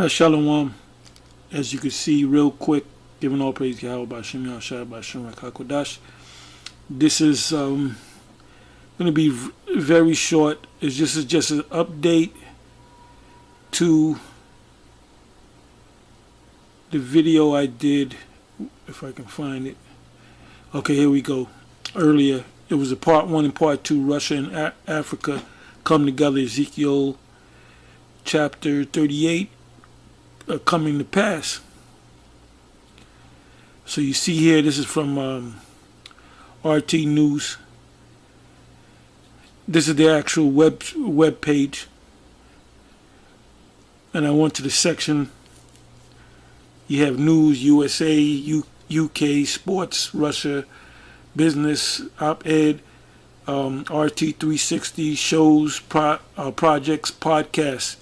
Shalom. As you can see, real quick, giving all praise to Yahawah Yahawahshi. This is going to be very short. It's just an update to the video I did, if I can find it. Okay, here we go. Earlier, it was a part 1 and part 2. Russia and Africa come together. Ezekiel chapter 38. Coming to pass. So you see here, this is from RT News. This is the actual web page, and I went to the section. You have news, USA, UK, sports, Russia, business, op-ed, RT 360, shows, projects, podcasts.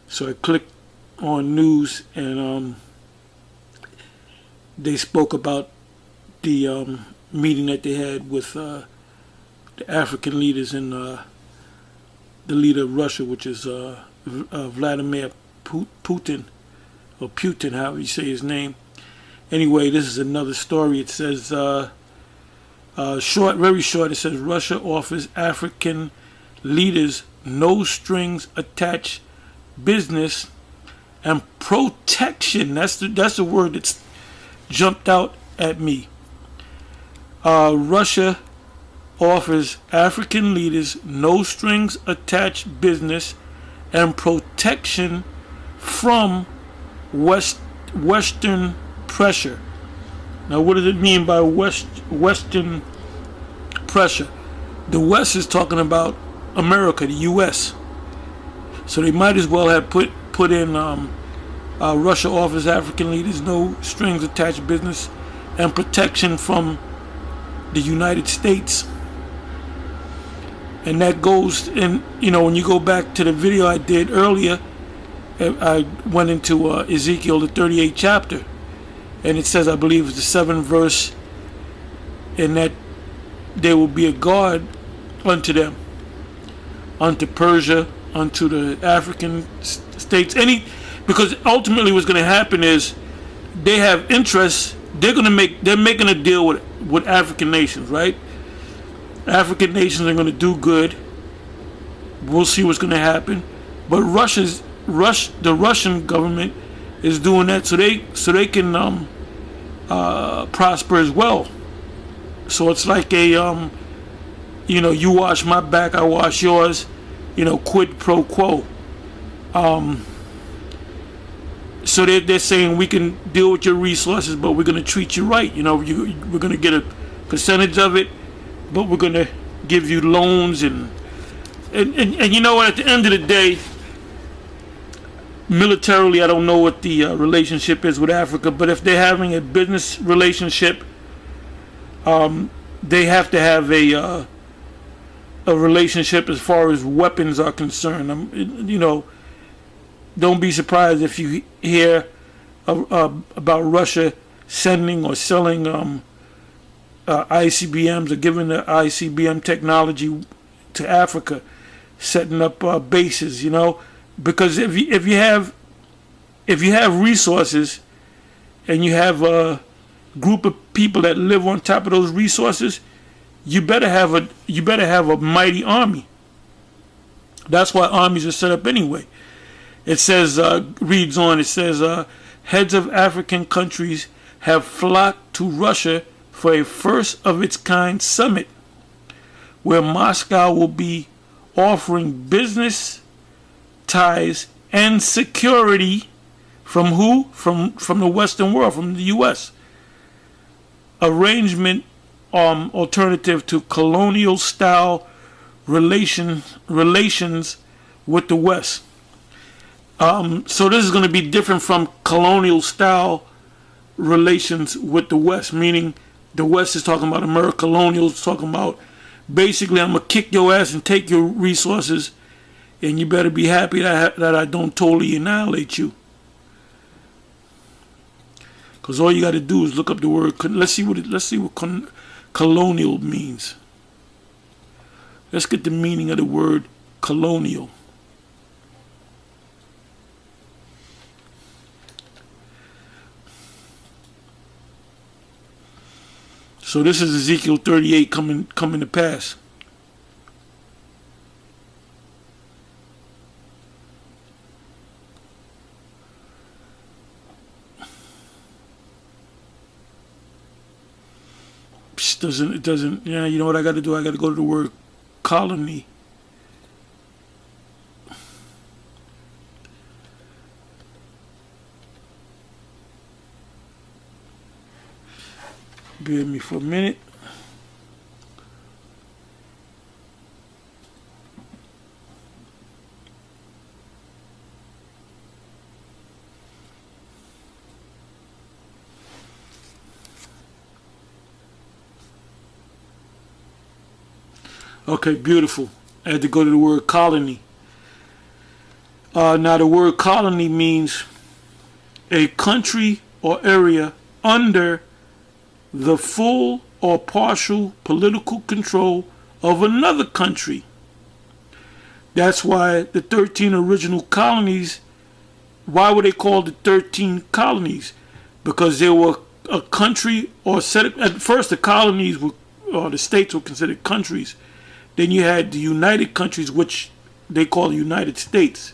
So I clicked on news, and they spoke about the meeting that they had with the African leaders and the leader of Russia, which is Vladimir Putin, or Putin, however you say his name. Anyway, this is another story. It says, short, very short, it says, Russia offers African leaders no strings attached business and protection. That's the word that's jumped out at me. Russia offers African leaders no strings attached business and protection from Western pressure. Now, what does it mean by Western pressure? The West is talking about America, the U.S. So they might as well have put in Russia offers African leaders no strings attached business and protection from the United States. And that goes in, when you go back to the video I did earlier, I went into Ezekiel, the 38th chapter, and it says, I believe it's the 7th verse, and that there will be a guard unto them, unto Persia, unto the African states, because ultimately what's going to happen is they have interests. They're making a deal with African nations, right? African nations are going to do good. We'll see what's going to happen, but the Russian government is doing that so they can prosper as well. So it's like a you wash my back, I wash yours. Quid pro quo. So they're saying we can deal with your resources, but we're going to treat you right. We're going to get a percentage of it, but we're going to give you loans and at the end of the day, militarily, I don't know what the relationship is with Africa, but if they're having a business relationship, they have to have a relationship as far as weapons are concerned. Don't be surprised if you hear about Russia sending or selling ICBMs or giving the ICBM technology to Africa, setting up bases. Because if you have resources and you have a group of people that live on top of those resources, you better have a mighty army. That's why armies are set up anyway. It says, reads on, it says, heads of African countries have flocked to Russia for a first of its kind summit where Moscow will be offering business ties and security from who? From the Western world, from the U.S. Arrangement alternative to colonial style relations with the West. So this is going to be different from colonial style relations with the West, meaning the West is talking about America, colonial is talking about basically I'm going to kick your ass and take your resources, and you better be happy that I don't totally annihilate you. Because all you got to do is look up the word. Let's see what colonial means. Let's get the meaning of the word colonial. So this is Ezekiel 38 coming to pass. It doesn't, yeah, you know what I got to do? I got to go to the word colony. Bear with me for a minute. Okay, beautiful. I had to go to the word colony. Now the word colony means a country or area under the full or partial political control of another country. That's why the 13 original colonies, why were they called the 13 colonies? Because they were a country or set. At first the colonies were, or the states were considered countries. Then you had the United Countries, which they call the United States.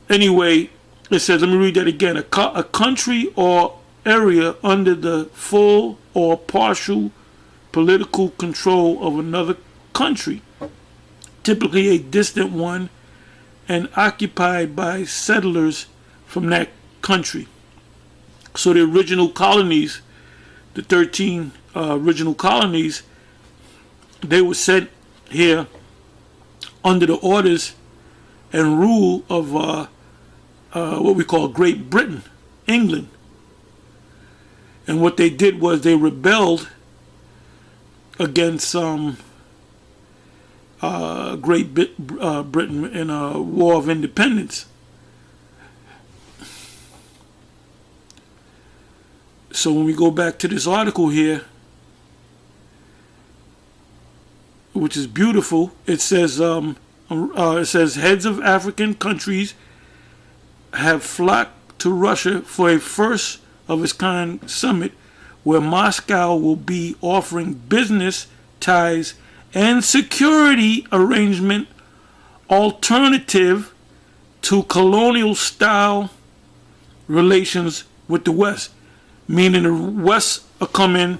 Anyway, it says, let me read that again. A country or area under the full or partial political control of another country, typically a distant one, and occupied by settlers from that country. So the original colonies, the 13 original colonies, they were set here under the orders and rule of what we call Great Britain, England. And what they did was they rebelled against Great Britain in a war of independence. So when we go back to this article here, which is beautiful, it says heads of African countries have flocked to Russia for a first of its kind summit where Moscow will be offering business ties and security arrangement alternative to colonial style relations with the West. Meaning the West will come in,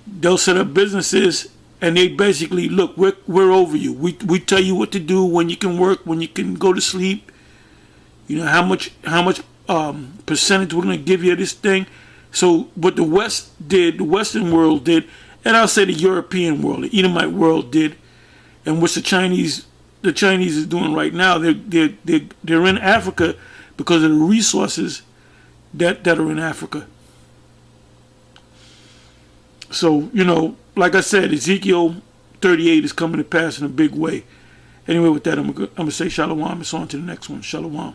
they'll set up businesses, and they basically, look, we're over you. We tell you what to do, when you can work, when you can go to sleep. You know, how much percentage we're going to give you of this thing. So what the West did, the Western world did, and I'll say the European world, the Edomite world did, and what the Chinese is doing right now. They're in Africa because of the resources that are in Africa. So, you know, like I said, Ezekiel 38 is coming to pass in a big way. Anyway, with that, I'm going to say shalom. It's on to the next one. Shalom.